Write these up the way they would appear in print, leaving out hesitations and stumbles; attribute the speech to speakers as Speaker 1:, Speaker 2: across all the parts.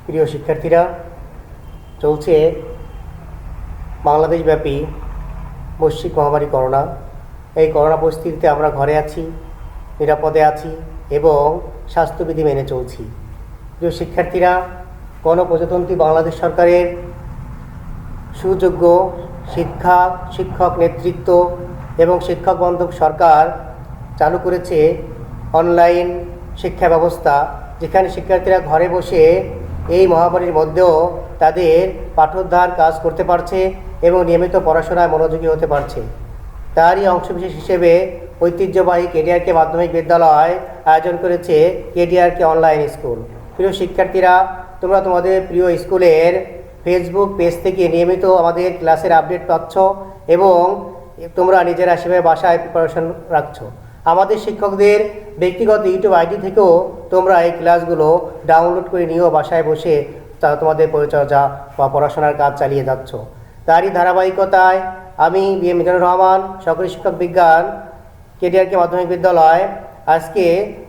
Speaker 1: প্রিয় শিক্ষার্থীরা, চলছে বাংলাদেশব্যাপী বৈশ্বিক মহামারী করোনা। এই করোনা পরিস্থিতিতে আমরা ঘরে আছি, নিরাপদে আছি এবং স্বাস্থ্যবিধি মেনে চলছি। প্রিয় শিক্ষার্থীরা, গণপ্রজাতন্ত্রী বাংলাদেশ সরকারের সুযোগ্য শিক্ষক নেতৃত্ব এবং শিক্ষক বান্ধব সরকার চালু করেছে অনলাইন শিক্ষা ব্যবস্থা, যেখানে শিক্ষার্থীরা ঘরে বসে এই মহামারীর মধ্যেও তাদের পাঠোদ্ধার কাজ করতে পারছে এবং নিয়মিত পড়াশোনায় মনোযোগী হতে পারছে। তারই অংশবিশেষ হিসেবে ঐতিহ্যবাহী কেডিআরকে মাধ্যমিক বিদ্যালয় আয়োজন করেছে কেডিআরকে অনলাইন স্কুল। প্রিয় শিক্ষার্থীরা, তোমরা তোমাদের প্রিয় স্কুলের ফেসবুক পেজ থেকে নিয়মিত আমাদের ক্লাসের আপডেট পাচ্ছ এবং তোমরা নিজেরা সেভাবে বাসায় প্রিপারেশন রাখছো। আমাদের শিক্ষকদের ব্যক্তিগত ইউটিউব আইডি থেকেও তোমরা এই ক্লাসগুলো ডাউনলোড করে নিয়েও বাসায় বসে তোমাদের পরিচর্যা বা পড়াশোনার কাজ চালিয়ে যাচ্ছ। তারই ধারাবাহিকতায় আমি বি.এম. মিজানুর রহমান, সহকারী শিক্ষক বিজ্ঞান, কেডিআরকে মাধ্যমিক বিদ্যালয়, আজকে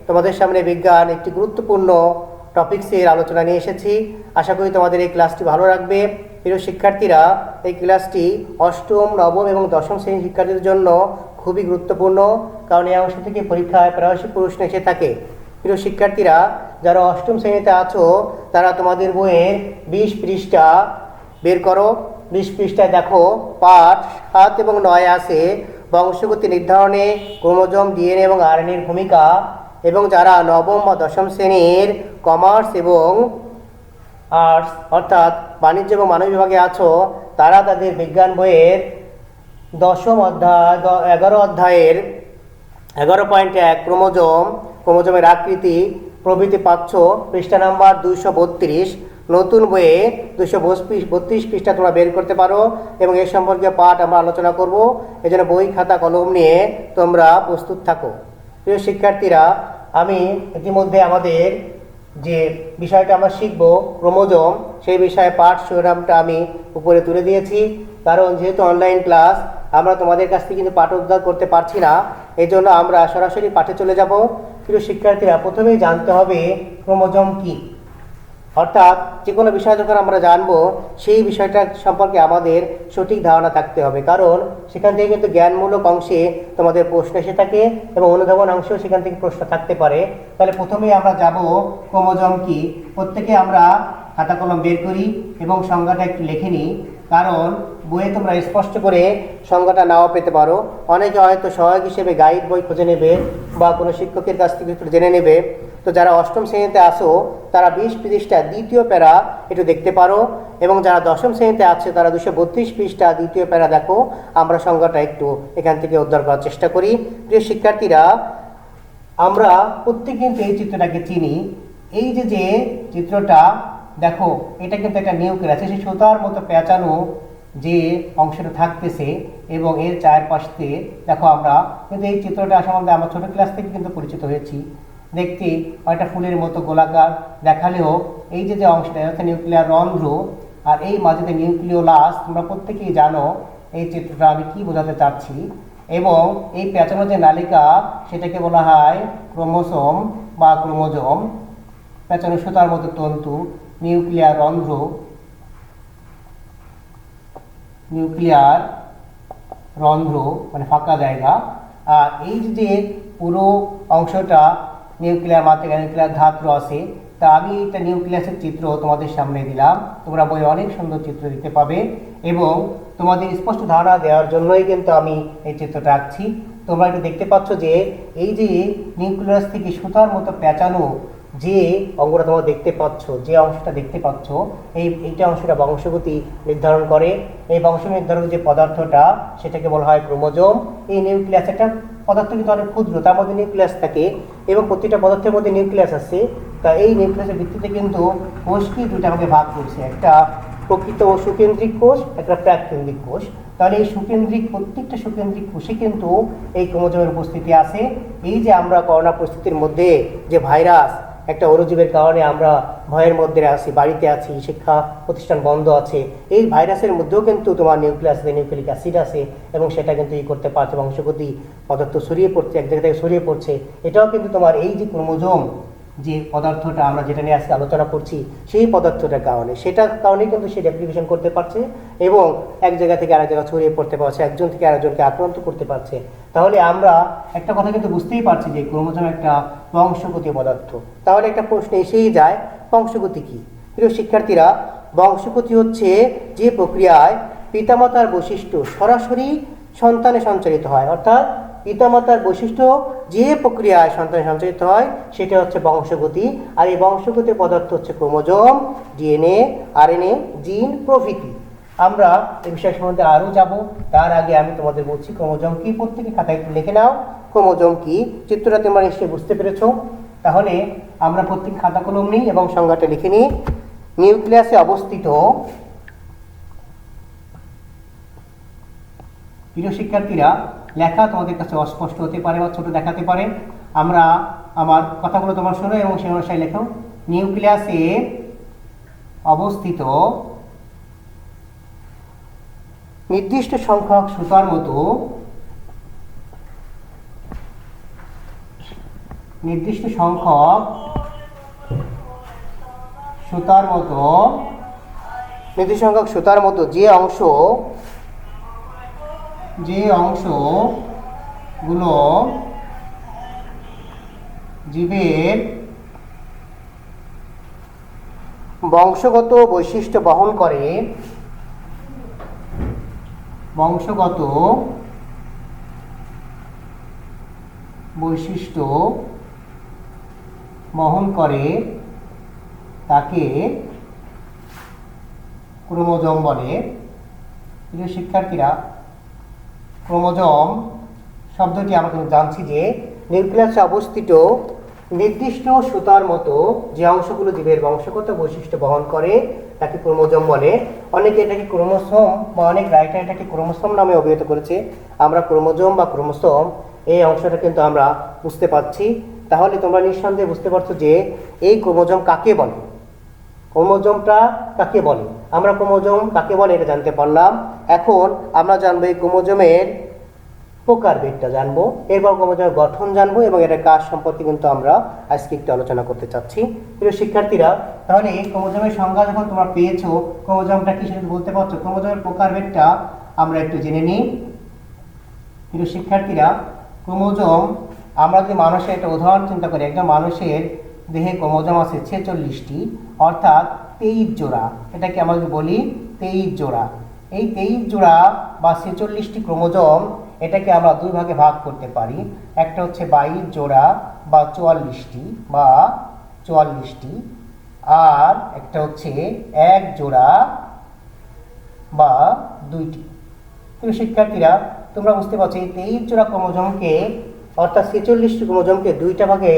Speaker 1: তোমাদের সামনে বিজ্ঞান একটি গুরুত্বপূর্ণ টপিক্সের আলোচনা নিয়ে এসেছি। আশা করি তোমাদের এই ক্লাসটি ভালো লাগবে। প্রিয় শিক্ষার্থীরা, এই ক্লাসটি অষ্টম, নবম এবং দশম শ্রেণীর শিক্ষার্থীদের জন্য খুবই গুরুত্বপূর্ণ, কারণ এই অংশ থেকে পরীক্ষায় প্রায়শই প্রশ্ন এসে থাকে। প্রিয় শিক্ষার্থীরা, যারা অষ্টম শ্রেণীতে আছো তারা তোমাদের বইয়ের 20 পৃষ্ঠা বের করো। 20 পৃষ্ঠায় দেখো পাঠ 7 এবং 9 আছে বংশগতি নির্ধারণে ক্রোমোজোম, ডিএনএ এবং আরএনএর ভূমিকা। এবং যারা নবম বা দশম শ্রেণীর কমার্স এবং আর্টস অর্থাৎ বাণিজ্য এবং মানব বিভাগে আছো তারা তাদের বিজ্ঞান বইয়ের 10ম অধ্যায় 11 অধ্যায়ের 11.1 ক্রোমোজোমের আকৃতি প্রভৃতি পাচ্ছ পৃষ্ঠা নাম্বার 232। নতুন বইয়ে 232 পৃষ্ঠা তোমরা বের করতে পারো এবং এ সম্পর্কে পাঠ আমরা আলোচনা করব। এজন্য বই, খাতা, কলম নিয়ে তোমরা প্রস্তুত থাকো। প্রিয় শিক্ষার্থীরা, আমি ইতিমধ্যে আমাদের যে বিষয়টা আমরা শিখব ক্রোমোজোম, সেই বিষয়ে পাঠ শিরোনামটা আমি উপরে তুলে দিয়েছি। কারণ যেহেতু অনলাইন ক্লাস, আমরা তোমাদের কাছ থেকে কিন্তু পাঠ উদ্ধার করতে পারছি না, এই জন্য আমরা সরাসরি পাঠে চলে যাব। প্রিয় শিক্ষার্থীরা, প্রথমেই জানতে হবে ক্রোমোজোম কী। অর্থাৎ যে কোনো বিষয় যখন আমরা জানবো সেই বিষয়টা সম্পর্কে আমাদের সঠিক ধারণা থাকতে হবে, কারণ সেখান থেকে কিন্তু জ্ঞানমূলক অংশে তোমাদের প্রশ্ন এসে থাকে এবং অনুধাবন অংশেও সেখান থেকে প্রশ্ন থাকতে পারে। তাহলে প্রথমেই আমরা যাব ক্রোমোজোম কি। প্রত্যেকে আমরা খাতা কলম বের করি এবং সংজ্ঞাটা একটু লিখে নিই, কারণ বইয়ে তোমরা স্পষ্ট করে সংজ্ঞাটা নাও পেতে পারো। অনেকে হয়তো সহায়ক হিসেবে গাইড বই খুঁজে নেবে বা কোনো শিক্ষকের কাছ থেকে একটু জেনে নেবে। তো যারা অষ্টম শ্রেণীতে আসো তারা 20 পৃষ্ঠা দ্বিতীয় প্যারা একটু দেখতে পারো এবং যারা দশম শ্রেণীতে আছে তারা 232 পৃষ্ঠা দ্বিতীয় প্যারা দেখো। আমরা সংজ্ঞাটা একটু এখান থেকে উদ্ধার করার চেষ্টা করি। প্রিয় শিক্ষার্থীরা, আমরা প্রত্যেকে কিন্তু এই চিত্রটাকে চিনি। এই যে চিত্রটা দেখো, এটা কিন্তু একটা নিউক্লিয়াস, সেই সুতার মতো পেঁচানো যে অংশটা থাকতেছে এবং এর চারপাশে দেখো আমরা কিন্তু এই চিত্রটা সম্বন্ধে আমরা ছোট ক্লাস থেকে কিন্তু পরিচিত হয়েছি। দেখতে একটা ফুলের মতো গোলাকার দেখালেও এই যে অংশটা হচ্ছে নিউক্লিয়ার রন্ধ্র, আর এই মাঝেতে নিউক্লিওলাস। তোমরা প্রত্যেকেই জানো এই চিত্রটা আমি কি বোঝাতে চাচ্ছি। এবং এই পেঁচানো যে নালিকা সেটাকে বলা হয় ক্রোমোসোম বা ক্রোমোজোম। পেঁচানো সুতার মতো তন্তু, নিউক্লিয়ার রন্ধ্র, মানে ফাঁকা জায়গা। আর এই যে পুরো অংশটা নিউক্লিয়ার মাধ্যমে নিউক্লিয়ার ধাত্র আছে। তা আমি এটা নিউক্লিয়াসের চিত্র তোমাদের সামনে দিলাম। তোমরা বইয়ে অনেক সুন্দর চিত্র দিতে পাবে এবং তোমাদের স্পষ্ট ধারণা দেওয়ার জন্যই কিন্তু আমি এই চিত্রটা আঁকছি। তোমরা একটু দেখতে পাচ্ছ যে এই যে নিউক্লিয়াস থেকে সুতার মতো পেঁচানো যে অঙ্গটা তোমরা দেখতে পাচ্ছ, যে অংশটা দেখতে পাচ্ছ, এইটা অংশটা বংশগতি নির্ধারণ করে। এই বংশ নির্ধারক যে পদার্থটা সেটাকে বলা হয় ক্রোমোজোম। এই নিউক্লিয়াস একটা পদার্থ কিন্তু অনেক ক্ষুদ্র, তার মধ্যে নিউক্লিয়াস থাকে এবং প্রতিটা পদার্থের মধ্যে নিউক্লিয়াস আছে। তা এই নিউক্লিয়াসের ভিত্তিতে কিন্তু কোষকে দুইটা আমাকে ভাগ করছে, একটা প্রকৃত ও সুকেন্দ্রিক কোষ, একটা প্রাককেন্দ্রিক কোষ। তাহলে এই প্রত্যেকটা সুকেন্দ্রিক কোষে কিন্তু এই ক্রোমোজোমের উপস্থিতি আছে। এই যে আমরা করোনা পরিস্থিতির মধ্যে যে ভাইরাস, একটা অণুজীবের কারণে আমরা ভয়ের মধ্যে আছি, বাড়িতে আছি, শিক্ষা প্রতিষ্ঠান বন্ধ আছে, এই ভাইরাসের মধ্যেও কিন্তু তোমার নিউক্লিয়াস আছে, নিউক্লিক অ্যাসিড আছে এবং সেটা কিন্তু করতে পারছে, বংশগতি পদার্থ ছড়িয়ে পড়ছে, এক জায়গা থেকে ছড়িয়ে পড়ছে। এটাও কিন্তু তোমার এই যে ক্রোমোজোম, যে পদার্থটা আমরা যেটা নিয়ে আজকে আলোচনা করছি সেই পদার্থটার কারণে, সেটার কারণেই কিন্তু সে রেপ্লিকেশন করতে পারছে এবং এক জায়গা থেকে আরেক জায়গা ছড়িয়ে পড়তে পারছে, একজন থেকে আরেকজনকে আক্রান্ত করতে পারছে। তাহলে আমরা একটা কথা কিন্তু বুঝতেই পারছি যে ক্রোমোজোম একটা বংশগতি পদার্থ। তাহলে একটা প্রশ্ন এসেই যায়, বংশগতি কি? প্রিয় শিক্ষার্থীরা, বংশগতি হচ্ছে যে প্রক্রিয়ায় পিতামাতার বৈশিষ্ট্য সরাসরি সন্তানে সঞ্চারিত হয়, অর্থাৎ পিতামাতার বৈশিষ্ট্য যে প্রক্রিয়ায় সন্তানে সঞ্চারিত হয় সেটা হচ্ছে বংশগতি। আর এই বংশগতি পদার্থ হচ্ছে ক্রোমোজোম, ডিএনএ, আরএনএ, জিন প্রভৃতি। আমরা এই বিষয় সম্বন্ধে আরও যাব, তার আগে আমি তোমাদের বলছি ক্রোমোজোম কি। প্রত্যেকে খাতায় একটু লিখে নাও ক্রোমোজোম কি। চিত্রটা তোমরা নিশ্চয়ই বুঝতে পেরেছো। তাহলে আমরা প্রত্যেক খাতা কলম নিই এবং সংজ্ঞাটা লিখে নিই। নিউক্লিয়াসে অবস্থিত, প্রিয় শিক্ষার্থীরা, লেখা তোমাদের কাছে অস্পষ্ট হতে পারে বা ছোট দেখাতে পারে, আমরা আমার কথাগুলো তোমার শোনো এবং সেই অনুসারে লেখো। নিউক্লিয়াসে অবস্থিত নির্দিষ্ট সংখ্যক সুতার মতো নির্দিষ্ট সংখ্যক সুতার মতো যে অংশগুলো জীবের বংশগত বৈশিষ্ট্য বহন করে, তাকে ক্রোমোজোম বলে। প্রিয় শিক্ষার্থীরা, ক্রোমোজোম শব্দটি আমরা কিন্তু জানছি যে নিউক্লিয়াসে অবস্থিত নির্দিষ্ট সুতার মতো যে অংশগুলো জীবের বংশগত বৈশিষ্ট্য বহন করে তাকে ক্রোমোজোম বলে। অনেকে এটাকে ক্রোমোসোম বা অনেক রাইটার এটাকে ক্রোমোসোম নামে অভিহিত করেছে। আমরা ক্রোমোজোম বা ক্রোমোসোম এই অংশটা কিন্তু আমরা বুঝতে পারছি। তাহলে তোমরা নিঃসন্দেহে বুঝতে পারছো যে এই ক্রোমোজোম কাকে বলে, ক্রোমোজোমটা কাকে বলে। আমরা ক্রোমোজোম কাকে বলে এটা জানতে পারলাম। এখন আমরা জানবো এই ক্রোমোজোমের প্রকারভেদটা জানবো, এরপর ক্রোমোজোমের গঠন জানবো এবং এটার কাজ সম্পর্কে কিন্তু আমরা আজকে একটু আলোচনা করতে চাচ্ছি। প্রিয় শিক্ষার্থীরা, তাহলে এই ক্রোমোজোমের সংজ্ঞা যখন তোমরা পেয়েছো, ক্রোমোজোমটা কি সেটা বলতে পারছো? ক্রোমোজোমের প্রকারভেদটা আমরা একটু জেনে নিই। প্রিয় শিক্ষার্থীরা, ক্রোমোজোম, আমরা যদি মানুষের একটা উদাহরণ চিন্তা করি, একজন মানুষের দেহে ক্রোমোজোম আছে 46টি, অর্থাৎ 23 জোড়া। এটাকে আমরা যদি বলি 23 জোড়া। এই 23 জোড়া বা 46টি ক্রোমোজোম এটাকে আমরা দুই ভাগে ভাগ করতে পারি। একটা হচ্ছে 22 জোড়া বা 44টি, আর একটা হচ্ছে 1 জোড়া বা 2টি। প্রিয় শিক্ষার্থীরা, তোমরা বুঝতে পারছো এই 23 জোড়া ক্রোমোজোমকে অর্থাৎ 46টি ক্রোমোজোমকে দুইটা ভাগে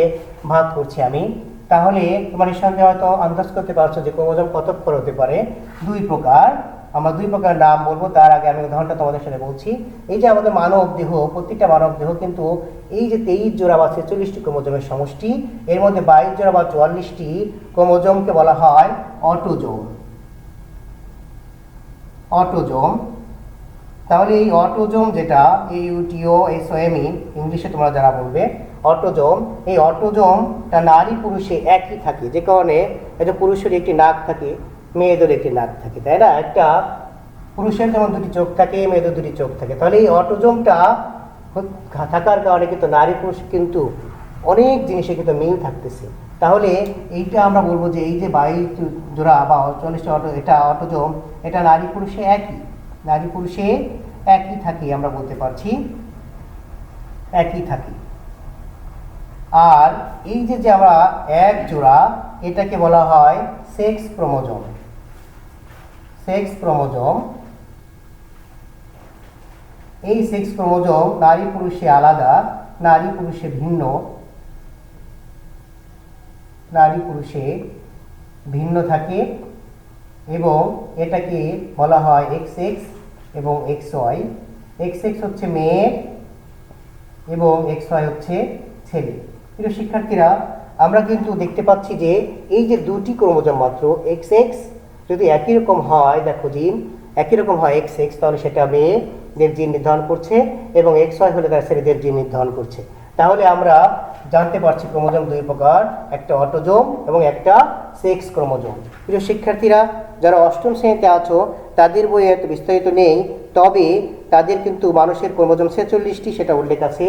Speaker 1: ভাগ করছি আমি। তাহলে তোমরা নিঃসন্দেহে হয়তো আন্দাজ করতে পারছো যে ক্রোমোজোম কত প্রকার হতে পারে। 2 প্রকার। আমরা 2 প্রকার নাম বলবো, তার আগে আমি উদাহরণটা তোমাদের সাথে বলছি। এই যে আমাদের মানব দেহ, প্রত্যেকটা মানব দেহ কিন্তু এই যে 23 জোড়া বা 46টি ক্রোমোজোমের সমষ্টি, এর মধ্যে 22 জোড়া বা 44টি ক্রোমোজোমকে বলা হয় অটোজোম। তাহলে এই অটোজোম যেটা AUTOSOME ইংলিশে তোমরা যারা বলবে অটোজোম, এই অটোজোমটা নারী পুরুষে একই থাকে, যে কারণে এটা পুরুষের একটি নাক থাকে, মেয়েদের একটি নাক থাকে, তাই না? একটা পুরুষের যেমন 2টি চোখ থাকে, মেয়েদের 2টি চোখ থাকে। তাহলে এই অটোজোমটা থাকার কারণে কিন্তু নারী পুরুষ কিন্তু অনেক জিনিসে কিন্তু মিল থাকতেছে। তাহলে এইটা আমরা বলবো যে এই যে 22 জোড়া বা 44টি এটা অটোজোম, এটা নারী পুরুষে একই থাকে, আমরা বলতে পারছি একই থাকে। আর এই যে আমরা 1 জোড়া, এটাকে বলা হয় সেক্স ক্রোমোজোম। এই সেক্স ক্রোমোজোম নারী পুরুষে আলাদা, নারী পুরুষে ভিন্ন থাকে এবং এটাকে বলা হয় XX এবং XY। XX হচ্ছে মেয়ে এবং XY হচ্ছে ছেলে। প্রিয় শিক্ষার্থীরা, আমরা কিন্তু দেখতে পাচ্ছি যে এই যে 2টি ক্রোমোজোম মাত্র, XX যদি একই রকম হয়, দেখো জিন একই রকম হয় XX, তাহলে সেটা মেয়েদের জিন নির্ধারণ করছে এবং XY হলে তার ছেলেদের জিন নির্ধারণ করছে। তাহলে আমরা জানতে পারছি ক্রোমোজোম দুই প্রকার, একটা অটোজোম এবং একটা সেক্স ক্রোমোজোম। প্রিয় শিক্ষার্থীরা, যারা অষ্টম শ্রেণীতে আছো তাদের বইয়ে এত বিস্তারিত নেই, তবে তাদের কিন্তু মানুষের ক্রোমোজোম 46টি সেটা উল্লেখ আছে,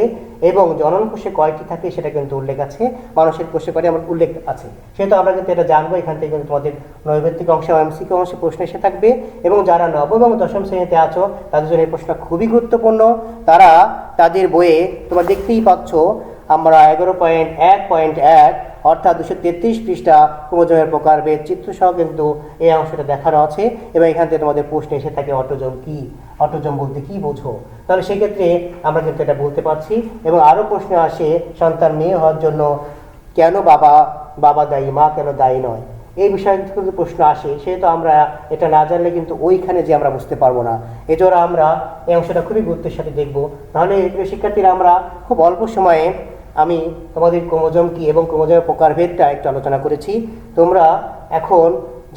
Speaker 1: এবং জনন কোষে কয়টি থাকে সেটা কিন্তু উল্লেখ আছে, মানুষের কোষে কয়টি আমার উল্লেখ আছে। সেহেতু আমরা কিন্তু এটা জানবো। এখান থেকে কিন্তু তোমাদের নৈর্ব্যক্তিক অংশে এমসিকিউ অংশে প্রশ্ন এসে থাকবে, এবং যারা নবম এবং দশম শ্রেণীতে আছো তাদের জন্য এই প্রশ্ন খুবই গুরুত্বপূর্ণ। তারা তাদের বইয়ে তোমরা দেখতেই পাচ্ছ আমরা 11.1.1 অর্থাৎ 233 পৃষ্ঠা ক্রোমোজোমের প্রকারভেদ চিত্রসহ কিন্তু এই অংশটা দেখানো আছে, এবং এখান থেকে তোমাদের প্রশ্ন এসে থাকে অটোজোম কি, অটোজোম বলতে কি বোঝো। তাহলে সেক্ষেত্রে আমরা কিন্তু এটা বলতে পারছি। এবং আরও প্রশ্ন আসে সন্তান মেয়ে হওয়ার জন্য কেন বাবা দায়ী, মা কেন দায়ী নয়, এই বিষয়ে কিন্তু প্রশ্ন আসে। সেহেতু আমরা এটা না জানলে কিন্তু ওইখানে যে আমরা বুঝতে পারবো না, এজন্য আমরা এই অংশটা খুবই গুরুত্বের সাথে দেখব। তাহলে শিক্ষার্থীরা, আমরা খুব অল্প সময়ে আমি তোমাদের ক্রোমোজোম কি এবং ক্রোমোজোমের প্রকারভেদটা একটু আলোচনা করেছি। তোমরা এখন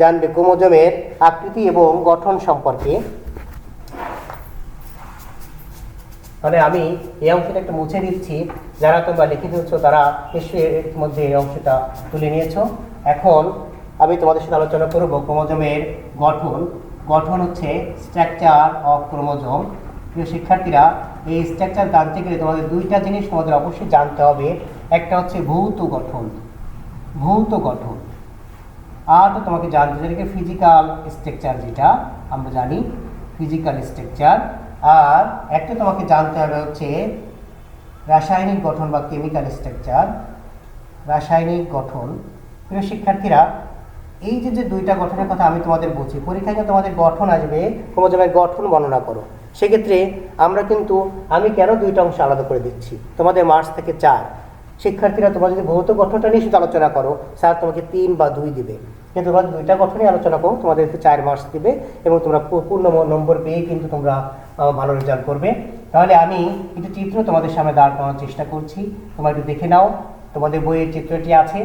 Speaker 1: জানবে ক্রোমোজোমের আকৃতি এবং গঠন সম্পর্কে। তাহলে আমি এই অংশটা একটু মুছে দিচ্ছি, যারা তোমরা লিখে দিচ্ছ তারা নিশ্চয়ই এর মধ্যে এই অংশটা তুলে নিয়েছো। এখন আমি তোমাদের সাথে আলোচনা করব ক্রোমোজোমের গঠন। গঠন হচ্ছে স্ট্রাকচার অফ ক্রোমোজোম। প্রিয় শিক্ষার্থীরা, এই স্ট্রাকচার জানতে গেলে তোমাদের দুইটা জিনিস তোমাদের অবশ্যই জানতে হবে। একটা হচ্ছে ভৌত গঠন, ভৌত গঠন, আর তো তোমাকে জানতে হবে ফিজিক্যাল স্ট্রাকচার, যেটা আমরা জানি ফিজিক্যাল স্ট্রাকচার। আর একটা তোমাকে জানতে হবে হচ্ছে রাসায়নিক গঠন বা কেমিক্যাল স্ট্রাকচার, রাসায়নিক গঠন। প্রিয় শিক্ষার্থীরা, এই যে দুইটা গঠনের কথা আমি তোমাদের বলছি, পরীক্ষায় তোমাদের গঠন আসবে ক্রোমোজোমের গঠন বর্ণনা করো। সেক্ষেত্রে আমরা কিন্তু আমি কেন দুইটা অংশ আলাদা করে দিচ্ছি, তোমাদের মার্কস থেকে 4। শিক্ষার্থীরা, তোমরা যদি ভৌত গঠনটা নিয়ে শুধু আলোচনা করো, স্যার তোমাকে 3 বা 2 দিবে, কিন্তু তোমরা দুইটা গঠনই আলোচনা করো, তোমাদের 4 মার্কস দিবে, এবং তোমরা পূর্ণ নম্বর পেয়ে কিন্তু তোমরা ভালো রেজাল্ট করবে। তাহলে আমি একটু চিত্র তোমাদের সামনে দাঁড় করানোর চেষ্টা করছি, তোমরা একটু দেখে নাও। তোমাদের বইয়ের চিত্রটি আছে।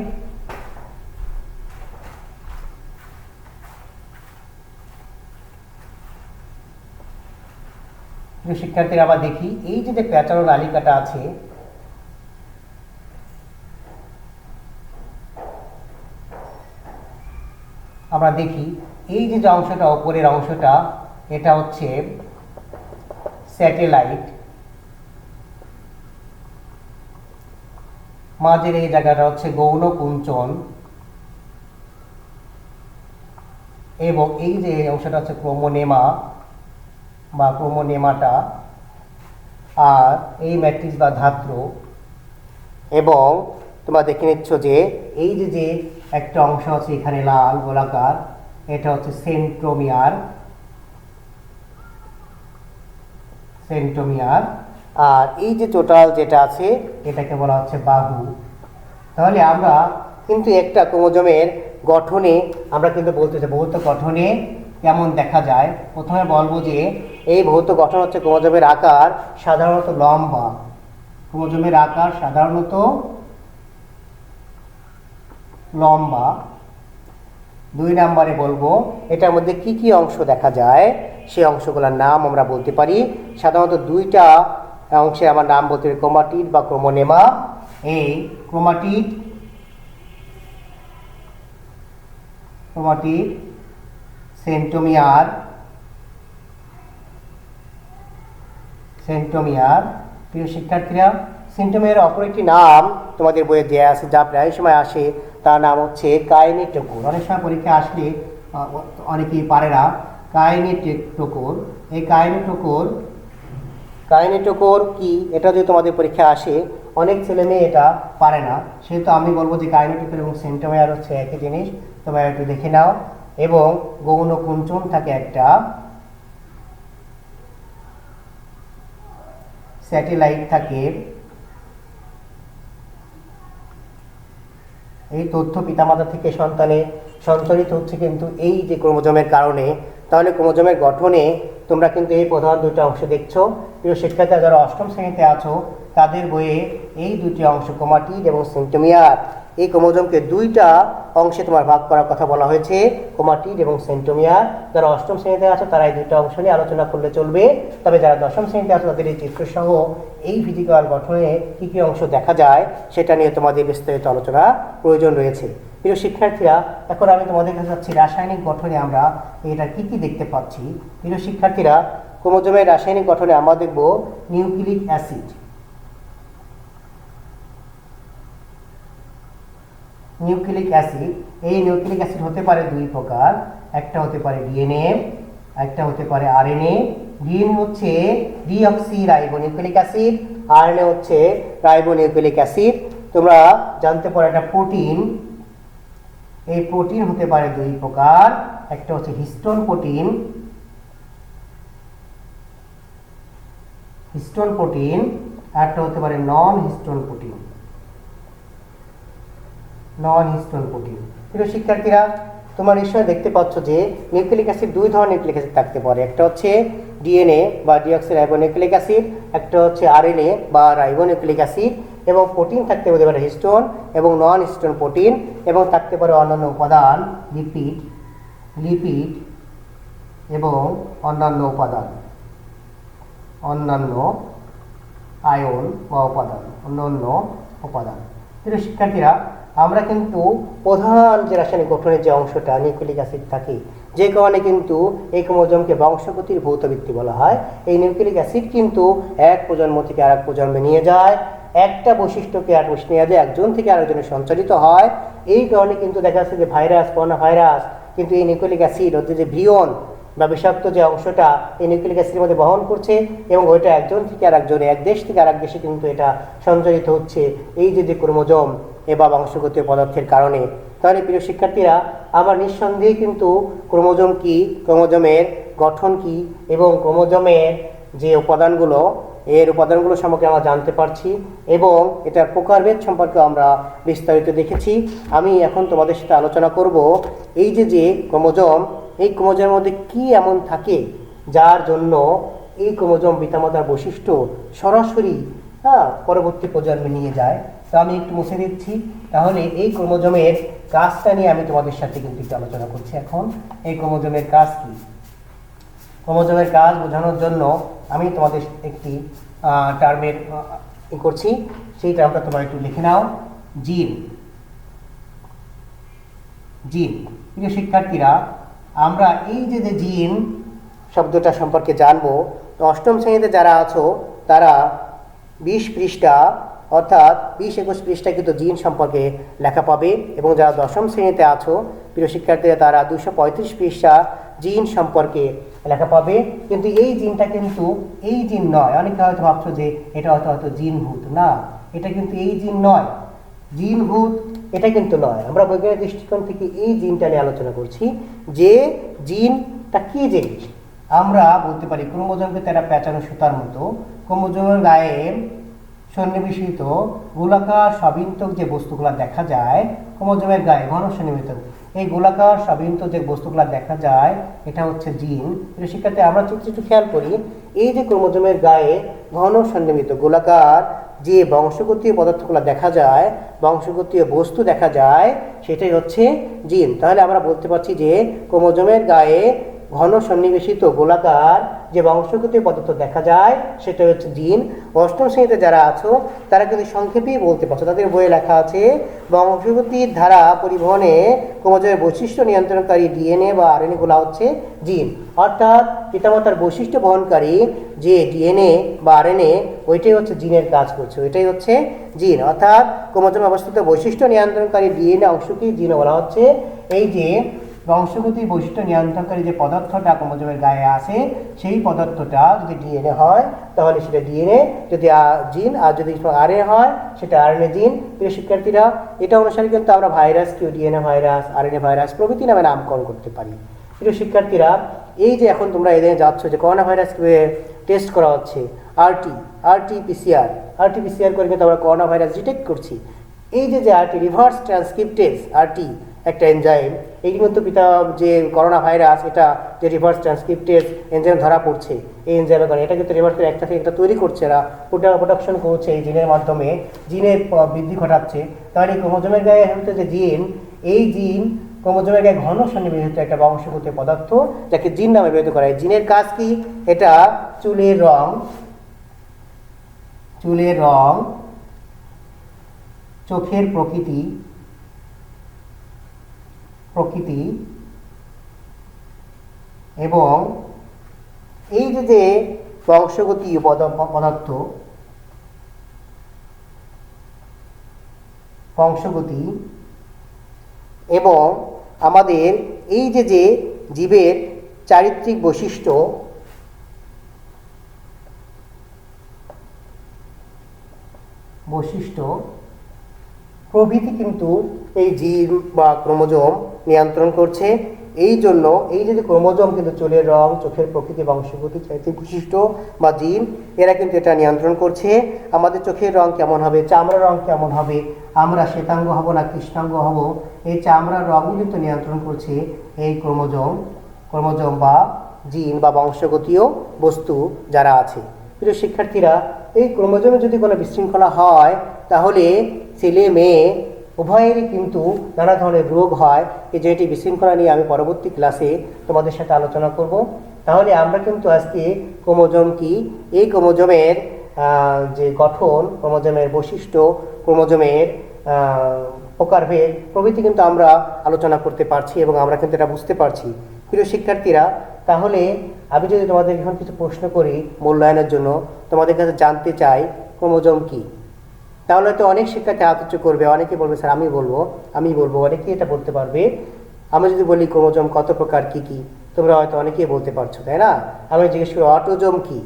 Speaker 1: শিক্ষার্থীরা, আবার দেখি এই যে প্যাঁচানো নালিকাটা আছে, আমরা দেখি এই যে অংশটা, উপরের অংশটা, এটা হচ্ছে স্যাটেলাইট, মাঝের এই জায়গাটা হচ্ছে গৌণ কুঞ্চন, এবং এই যে অংশটা হচ্ছে ক্রোমোনেমা বা ক্রোমোনেমাটা, আর এই ম্যাট্রিক্স বা ধাত্র। এবং তোমরা দেখে নিচ্ছ যে এই যে একটা অংশ আছে এখানে লাল গোলাকার, এটা হচ্ছে সেন্ট্রোমিয়ার, সেন্ট্রোমিয়ার। আর এই যে টোটাল যেটা আছে এটাকে বলা হচ্ছে বাহু। তাহলে আমরা কিন্তু একটা ক্রোমোজোমের গঠনে আমরা কিন্তু বলতে চাই ভৌত গঠনে কেমন দেখা যায়। প্রথমে বলবো যে এই ভৌত গঠন হচ্ছে ক্রোমোজোমের আকার সাধারণত লম্বা, ক্রোমোজোমের আকার সাধারণত লম্বা। 2 নম্বরে বলবো এটার মধ্যে কি কি অংশ দেখা যায়, সেই অংশগুলোর নাম আমরা বলতে পারি। সাধারণত 2টা অংশে আমার নাম বলতে পারি, ক্রোমাটিড বা ক্রোমোনেমা। এই ক্রোমাটিড, ক্রোমাটিড, সেন্ট্রোমিয়ার, সেন্ট্রোমিয়ার। প্রিয় শিক্ষার্থীরা, সেন্ট্রোমিয়ার অপর একটি নাম তোমাদের বইয়ে দেওয়া আছে, যা প্রায় সময় আসে, তার নাম হচ্ছে কাইনেটোকোর। অনেক সময় পরীক্ষা আসলে অনেকেই পারে না কাইনেটোকোর। এই কাইনেটোকোর কি, এটা যদি তোমাদের পরীক্ষা আসে, অনেক ছেলে মেয়ে এটা পারে না, সেহেতু আমি বলবো যে কাইনেটোকোর এবং সেন্ট্রোমিয়ার হচ্ছে একই জিনিস, তোমরা একটু দেখে নাও। এবং গৌণ কুঞ্চন থাকে একটা, স্যাটেলাইট থাকে। এই তথ্য পিতামাতা থেকে সন্তানে সঞ্চারিত হচ্ছে কিন্তু এই যে ক্রোমোজোমের কারণে। তাহলে ক্রোমোজোমের গঠনে তোমরা কিন্তু এই প্রধান 2টা অংশ দেখছো। প্রিয় শিক্ষার্থীরা, যারা অষ্টম শ্রেণীতে আছো তাদের বইয়ে এই 2টি অংশ ক্রোমাটিড এবং সেন্ট্রোমিয়ার এই ক্রোমোজোমকে দুইটা অংশে তোমার ভাগ করার কথা বলা হয়েছে, ক্রোমাটিড এবং সেন্ট্রোমিয়ার। যারা অষ্টম শ্রেণীতে আছে তারা এই দুইটা অংশ নিয়ে আলোচনা করলে চলবে, তবে যারা দশম শ্রেণীতে আছে তাদের এই চিত্রসহ এই ফিজিক্যাল গঠনে কী কী অংশ দেখা যায় সেটা নিয়ে তোমাদের বিস্তারিত আলোচনা প্রয়োজন রয়েছে। প্রিয় শিক্ষার্থীরা, এখন আমি তোমাদের কাছে যাচ্ছি রাসায়নিক গঠনে আমরা এটা কী কী দেখতে পাচ্ছি। প্রিয় শিক্ষার্থীরা, ক্রোমোজোমের রাসায়নিক গঠনে আমরা দেখব নিউক্লিক অ্যাসিড। নিউক্লিক অ্যাসিড, এই নিউক্লিক অ্যাসিড হতে পারে দুই প্রকার, একটা হতে পারে ডিএনএ, একটা হতে পারে আরএনএ। ডিএনএ হচ্ছে ডিঅক্সি রাইবোনিউক্লিক অ্যাসিড, আরএনএ হচ্ছে রাইবোনিউক্লিক অ্যাসিড। তোমরা জানতে পারো একটা প্রোটিন, এই প্রোটিন হতে পারে দুই প্রকার, একটা হচ্ছে হিস্টোন প্রোটিন, হিস্টোন প্রোটিন, একটা হতে পারে নন হিস্টোন প্রোটিন, নন হিস্টোন প্রোটিন। প্রিয় শিক্ষার্থীরা, তোমরা নিশ্চয়ই দেখতে পাচ্ছ যে নিউক্লিক অ্যাসিড দুই ধরনের নিউক্লিক অ্যাসিড থাকতে পারে, একটা হচ্ছে ডিএনএ বা ডিঅক্সিরাইবোনিউক্লিক অ্যাসিড, একটা হচ্ছে আরএনএ বা রাইবোনিউক্লিক অ্যাসিড। এবং প্রোটিন থাকতে হতে পারে হিস্টোন এবং নন হিস্টোন প্রোটিন, এবং থাকতে পারে অন্যান্য উপাদান, লিপিড, লিপিড এবং অন্যান্য উপাদান, অন্যান্য আয়ন বা উপাদান, অন্যান্য উপাদান। প্রিয় শিক্ষার্থীরা, আমরা কিন্তু প্রধান যে রাসায়নিক গঠনের যে অংশটা নিউক্লিক অ্যাসিড থাকে, যে কারণে কিন্তু এই ক্রোমোজোমকে বংশগতির ভৌতবৃত্তি বলা হয়। এই নিউক্লিক অ্যাসিড কিন্তু এক প্রজন্ম থেকে আরেক প্রজন্মে নিয়ে যায়, একটা বৈশিষ্ট্যকে আর নিয়ে যায়, একজন থেকে আরেকজনে সঞ্চালিত হয়। এই কারণে কিন্তু দেখা যাচ্ছে যে ভাইরাস, করোনা ভাইরাস কিন্তু এই নিউক্লিক অ্যাসিড হচ্ছে যে ভিয়ন বা বিষাক্ত যে অংশটা এই নিউক্লিক অ্যাসিডের মধ্যে বহন করছে, এবং ওইটা একজন থেকে আরেকজনে, এক দেশ থেকে আরেক দেশে কিন্তু এটা সঞ্চালিত হচ্ছে এই যে ক্রোমোজোম বা বংশগতীয় পদার্থের কারণে। তাহলে প্রিয় শিক্ষার্থীরা, আমরা নিঃসন্দেহে কিন্তু ক্রোমোজোম কি, ক্রোমোজোমের গঠন কি এবং ক্রোমোজোমের যে উপাদানগুলো, এর উপাদানগুলো সম্পর্কে আমরা জানতে পারছি এবং এটার প্রকারভেদ সম্পর্কে আমরা বিস্তারিত দেখেছি। আমি এখন তোমাদের সাথে আলোচনা করব এই যে ক্রোমোজোম, এই ক্রোমোজোমের মধ্যে কি এমন থাকে যার জন্য এই ক্রোমোজোম পিতামাতার বৈশিষ্ট্য সরাসরি পরবর্তী প্রজন্মে নিয়ে যায়। তো আমি একটু মুছে দিচ্ছি, তাহলে এই ক্রোমোজোমের কাজটা নিয়ে আমি তোমাদের সাথে কিন্তু একটু আলোচনা করছি। এখন এই ক্রোমোজোমের কাজ কি, ক্রোমোজোমের কাজ বোঝানোর জন্য আমি তোমাদের একটি টার্মের করছি, সেই টার্মটা তোমরা একটু লিখে নাও, জিন। জিন। প্রিয় শিক্ষার্থীরা, আমরা এই যে জিন শব্দটা সম্পর্কে জানবো, অষ্টম শ্রেণীতে যারা আছো তারা 20 পৃষ্ঠা অর্থাৎ 20-21 পৃষ্ঠায় কিন্তু জিন সম্পর্কে লেখা পাবে, এবং যারা দশম শ্রেণীতে আছো প্রিয় শিক্ষার্থীরা তারা 235 পৃষ্ঠা জিন সম্পর্কে লেখা পাবে। কিন্তু এই জিনটা কিন্তু এই জিন নয়। অনেকে হয়তো ভাবছো যে এটা হয়তো জিনভূত, না, এটা কিন্তু এই জিন নয়, জিনভূত এটা কিন্তু নয়। আমরা বৈজ্ঞানিক দৃষ্টিকোণ থেকে এই জিনটা নিয়ে আলোচনা করছি যে জিনটা কি জিনিস। আমরা বলতে পারি ক্রোমোজোমকে তারা পেঁচানো সুতার মতো, ক্রোমোজোমের গায়ে সন্নিবেশিত গোলাকার সবিন্তক যে বস্তুগুলো দেখা যায়, ক্রোমোজোমের গায়ে ঘন সন্নিবেশিত এই গোলাকার সবিন্তক যে বস্তুগুলো দেখা যায়, এটা হচ্ছে জিন। এটা শিক্ষার্থী, আমরা চিত্র একটু খেয়াল করি, এই যে ক্রোমোজোমের গায়ে ঘন সন্নিবেশিত গোলাকার যে বংশগতীয় পদার্থগুলো দেখা যায়, বংশগতীয় বস্তু দেখা যায়, সেটাই হচ্ছে জিন। তাহলে আমরা বলতে পারছি যে ক্রোমোজোমের গায়ে ঘন সন্নিবেশিত গোলাকার যে বংশগতীয় পদার্থ দেখা যায় সেটা হচ্ছে জিন। অষ্টম শ্রেণীতে যারা আছো তারা কিন্তু সংক্ষেপেই বলতে পারছো, তাদের বইয়ে লেখা আছে বংশগতির ধারা পরিবহনে ক্রোমোজোমের বৈশিষ্ট্য নিয়ন্ত্রণকারী ডিএনএ বা আরএনএ গুলা হচ্ছে জিন। অর্থাৎ পিতামাতার বৈশিষ্ট্য বহনকারী যে ডিএনএ বা আরএনএ, ওইটাই হচ্ছে জিনের কাজ করছে, ওইটাই হচ্ছে জিন। অর্থাৎ ক্রোমোজোমে অবস্থিত বৈশিষ্ট্য নিয়ন্ত্রণকারী ডিএনএ অংশকেই জিন বলা হচ্ছে। এই যে বংশগতির বৈশিষ্ট্য নিয়ন্ত্রণকারী যে পদার্থটা ক্রোমোজোমের গায়ে আছে, সেই পদার্থটা যদি ডিএনএ হয় তাহলে সেটা ডিএনএ, যদি জিন, আর যদি আরএনএ হয় সেটা আরএনএ জিন। প্রিয় শিক্ষার্থীরা, এটা অনুসারে কিন্তু আমরা ভাইরাসকেও ডিএনএ ভাইরাস, আরএনএ ভাইরাস প্রভৃতি নামে নামকরণ করতে পারি। প্রিয় শিক্ষার্থীরা, এই যে এখন তোমরা এদিকে যাচ্ছ যে করোনা ভাইরাসকে টেস্ট করা হচ্ছে, আরটি-পিসিআর করে কিন্তু আমরা করোনা ভাইরাস ডিটেক্ট করছি। এই যে আরটি রিভার্স ট্রান্সক্রিপ্টেজ, আরটি একটা এনজাইম। এই কিন্তু যে করোনা ভাইরাস, এটা যে রিভার্স ট্রান্সক্রিপ্টেজ এনজাইম ধরা পড়ছে, এই এনজাইমের কারণে এটা কিন্তু রিভার্স করে একটা থেকে একটা তৈরি করছে, এরা প্রোডাকশন করছে এই জিনের মাধ্যমে, জিনের বৃদ্ধি ঘটাচ্ছে। তাহলে এই ক্রোমোজোমের গায়ে হচ্ছে যে জিন, এই জিন ক্রোমোজোমের গায়ে ঘন সন্নিবেশিত একটা বংশগত পদার্থ, যাকে জিন নামে ব্যবহৃত করা হয়। জিনের কাজ কি? এটা চুলের রং, চোখের প্রকৃতি এবং এই যে বংশগতি পদার্থ, এবং আমাদের এই যে জীবের চারিত্রিক বৈশিষ্ট্য প্রভৃতি কিন্তু এই জিন বা ক্রোমোজোম নিয়ন্ত্রণ করছে। এই জন্য এই যে ক্রোমোজোম কিন্তু চুলের রং, চোখের প্রকৃতি, বংশগতি, চারিত্রিক বৈশিষ্ট্য বা জিন, এরা কিন্তু এটা নিয়ন্ত্রণ করছে। আমাদের চোখের রং কেমন হবে, চামড়ার রং কেমন হবে, আমরা শ্বেতাঙ্গ হব না কৃষ্ণাঙ্গ হব, এই চামড়ার রঙও কিন্তু নিয়ন্ত্রণ করছে এই ক্রোমোজোম বা জিন বা বংশগতীয় বস্তু যারা আছে। প্রিয় শিক্ষার্থীরা, এই ক্রোমোজোমে যদি কোনো বিশৃঙ্খলা হয় তাহলে ছেলে মেয়ে উভয়েরই কিন্তু নানা ধরনের রোগ হয়। এই জেনেটিক বিশৃঙ্খলা নিয়ে আমি পরবর্তী ক্লাসে তোমাদের সাথে আলোচনা করব। তাহলে আমরা কিন্তু আজকে ক্রোমোজোম কি, এই ক্রোমোজোমের যে গঠন, ক্রোমোজোমের বৈশিষ্ট্য, ক্রোমোজোমের প্রকারভেদ প্রভৃতি কিন্তু আমরা আলোচনা করতে পারছি এবং আমরা কিন্তু এটা বুঝতে পারছি। প্রিয় শিক্ষার্থীরা, তাহলে আমি যদি তোমাদের এখন কিছু প্রশ্ন করি মূল্যায়নের জন্য, তোমাদের কাছে জানতে চাই ক্রোমোজোম কি, তাহলে তো অনেক শিক্ষার্থী হাত উঁচু করবে, অনেকে বলবে স্যার আমি বলবো, অনেকেই এটা বলতে পারবে। আমি যদি বলি ক্রোমোজোম কত প্রকার, কি কি, তোমরা হয়তো অনেকেই বলতে পারছো, তাই না? আমি জিজ্ঞেস করি অটোজোম কি,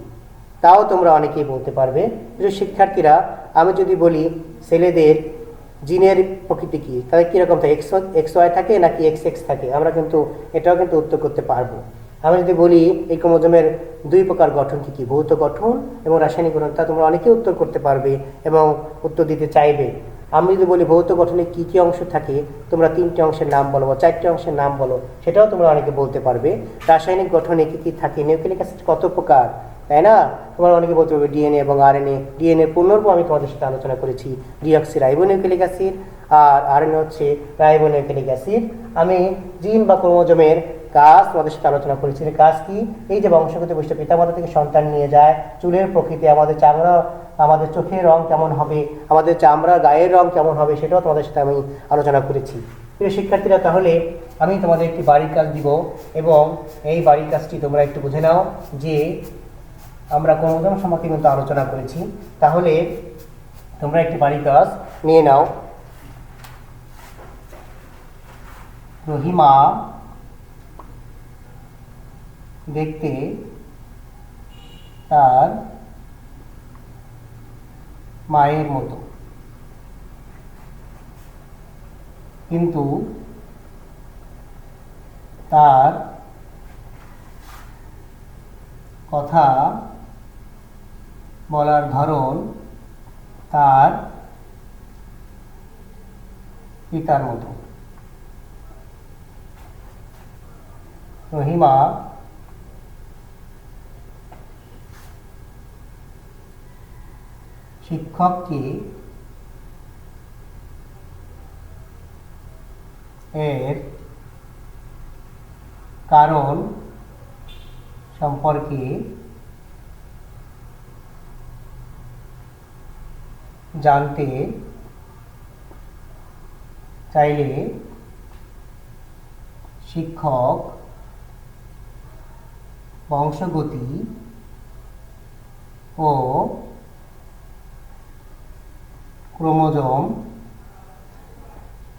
Speaker 1: তাও তোমরা অনেকেই বলতে পারবে। প্রিয় শিক্ষার্থীরা, আমি যদি বলি ছেলেদের জিনের প্রকৃতি কি, তাদের কীরকম থাকে, XY থাকে নাকি XX থাকে, আমরা কিন্তু এটাও কিন্তু উত্তর করতে পারবো। আমি যদি বলি এই ক্রোমোজোমের দুই প্রকার গঠন কি কি, ভৌত গঠন এবং রাসায়নিক গঠন, তা তোমরা অনেকেই উত্তর করতে পারবে এবং উত্তর দিতে চাইবে। আমি যদি বলি ভৌত গঠনে কি কি অংশ থাকে, তোমরা 3টে অংশের নাম বলো বা 4টে অংশের নাম বলো, সেটাও তোমরা অনেকে বলতে পারবে। রাসায়নিক গঠনে কি কি থাকে, নিউক্লিক অ্যাসিড কত প্রকার, তাই না? তোমরা অনেকে বলতে পারবে ডিএনএ এবং আরএনএ। ডিএনএ পূর্ণরূপ আমি তোমাদের সাথে আলোচনা করেছি, ডিঅক্সি রাইবোনিউক্লিক অ্যাসিড, আর আরএনএ হচ্ছে রাইবোনিউক্লিক অ্যাসিড। আমি জিন বা ক্রোমোজোমের কাজ তোমাদের সাথে আলোচনা করেছি। কাজ কি? এই যে বংশগত বৈশিষ্ট্য, পিতামাতা থেকে সন্তান নিয়ে যায়, চুলের প্রকৃতি, আমাদের চামড়া, আমাদের চোখের রং কেমন হবে, আমাদের চামড়া গায়ের রং কেমন হবে, সেটাও তোমাদের সাথে আমি আলোচনা করেছি। প্রিয় শিক্ষার্থীরা, তাহলে আমি তোমাদের একটি বাড়ির কাজ দিব এবং এই বাড়ির কাজটি তোমরা একটু বুঝে নাও যে আমরা ক্রোমোজোম সম্পর্কে কিন্তু আলোচনা করেছি। তাহলে তোমরা একটি বাড়ির কাজ নিয়ে নাও। রহিমা দেখতে তার মায়ের মতো, কিন্তু তার কথা বলার ধরন তার পিতার মতো। রহিমা শিক্ষককে এর কারণ সম্পর্কে জানতে চাইলে শিক্ষক বংশগতি ও ক্রোমোজোম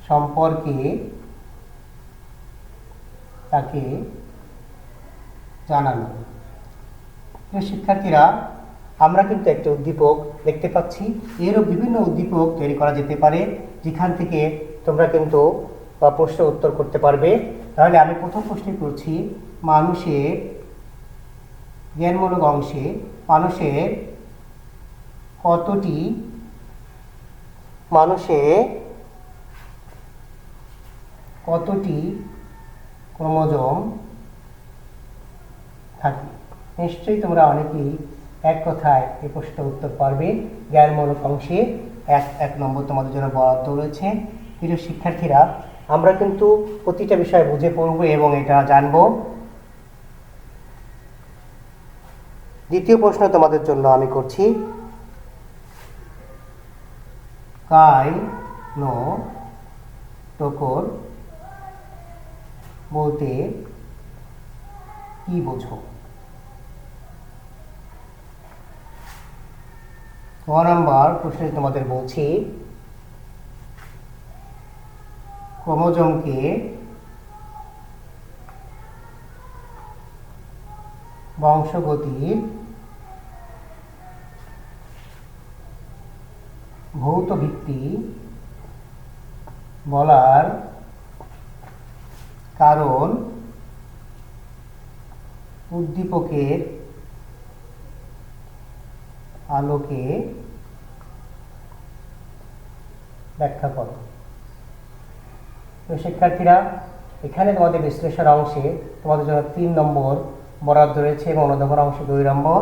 Speaker 1: সম্পর্কে তাকে জানানো। শিক্ষার্থীরা, আমরা কিন্তু একটা উদ্দীপক দেখতে পাচ্ছি, এরও বিভিন্ন উদ্দীপক তৈরি করা যেতে পারে, যেখান থেকে তোমরা কিন্তু প্রশ্ন উত্তর করতে পারবে। তাহলে আমি প্রথম প্রশ্ন করছি, মানুষের জ্ঞানমূলক অংশে মানুষের কতটি ক্রোমোজোম থাকে? নিশ্চয়ই তোমরা অনেকেই এক কথায় এই প্রশ্নের উত্তর পারবে। জ্ঞানমূলক অংশে এক নম্বর তোমাদের জন্য বরাদ্দ রয়েছে। প্রিয় শিক্ষার্থীরা, আমরা কিন্তু প্রতিটা বিষয় বুঝে পড়ব এবং এটা জানব। দ্বিতীয় প্রশ্ন তোমাদের জন্য আমি করছি, কাইনেটোকোর বলতে কি বোঝো? ক নাম্বার প্রশ্নে তোমাদের বলছি, ক্রোমোজোমকে বংশগতির ভৌত ভিত্তি বলার কারণ উদ্দীপকের আলোকে ব্যাখ্যা করো। তো শিক্ষার্থীরা, এখানে তোমাদের বিশ্লেষণ অংশে তোমাদের জন্য 3 নম্বর বরাদ্দ রয়েছে এবং অনুধাবন অংশে 2 নম্বর।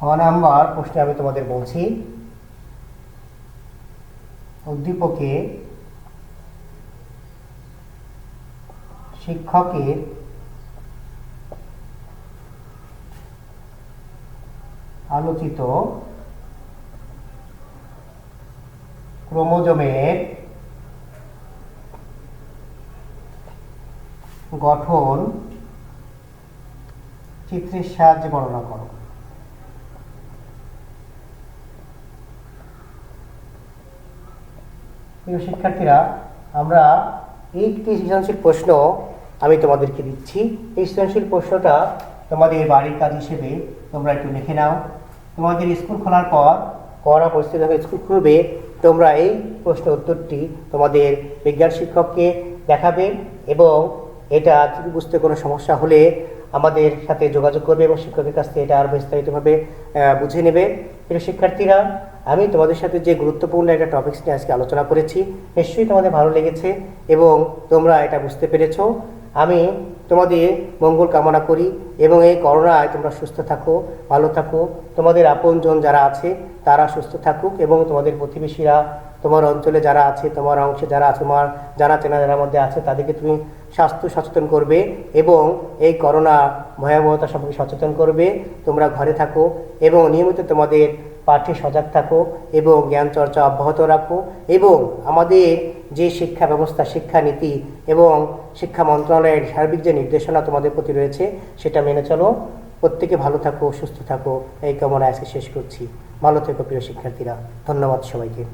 Speaker 1: ক নাম্বার প্রশ্নে আমি তোমাদের বলছি, উদ্দীপকে শিক্ষকের আলোচিত ক্রোমোজোমের গঠন চিত্রের সাহায্যে বর্ণনা করো। প্রিয় শিক্ষার্থীরা, আমরা একটি সৃজনশীল প্রশ্ন আমি তোমাদেরকে দিচ্ছি। এই সৃজনশীল প্রশ্নটা তোমাদের বাড়ির কাজ হিসেবে তোমরা একটু লিখে নাও। তোমাদের স্কুল খোলার পর করোনা পরিস্থিতি হবে, স্কুল খুলবে, তোমরা এই প্রশ্ন উত্তরটি তোমাদের বিজ্ঞান শিক্ষককে দেখাবে এবং এটা বুঝতে কোনো সমস্যা হলে আমাদের সাথে যোগাযোগ করবে এবং শিক্ষকের কাছ থেকে এটা আরও বিস্তারিতভাবে বুঝে নেবে। প্রিয় শিক্ষার্থীরা, আমি তোমাদের সাথে যে গুরুত্বপূর্ণ একটা টপিকস নিয়ে আজকে আলোচনা করেছি, নিশ্চয়ই তোমাদের ভালো লেগেছে এবং তোমরা এটা বুঝতে পেরেছো। আমি তোমাদের মঙ্গল কামনা করি এবং এই করোনায় তোমরা সুস্থ থাকো, ভালো থাকো, তোমাদের আপনজন যারা আছে তারা সুস্থ থাকুক এবং তোমাদের প্রতিবেশীরা, তোমার অঞ্চলে যারা আছে, তোমার অংশে যারা আছে, তোমার জানা চেনা যারা মধ্যে আছে, তাদেরকে তুমি স্বাস্থ্য সচেতন করবে এবং এই করোনা ভয়াবহতা সম্পর্কে সচেতন করবে। তোমরা ঘরে থাকো এবং নিয়মিত তোমাদের পাঠে সজাগ থাকো এবং জ্ঞান চর্চা অব্যাহত রাখো এবং আমাদের যে শিক্ষা ব্যবস্থা, শিক্ষানীতি এবং শিক্ষা মন্ত্রণালয়ের সার্বিক যে নির্দেশনা তোমাদের প্রতি রয়েছে সেটা মেনে চলো। প্রত্যেকে ভালো থাকো, সুস্থ থাকো, এই কামনা আজকে শেষ করছি। ভালো থেকো প্রিয় শিক্ষার্থীরা, ধন্যবাদ সবাইকে।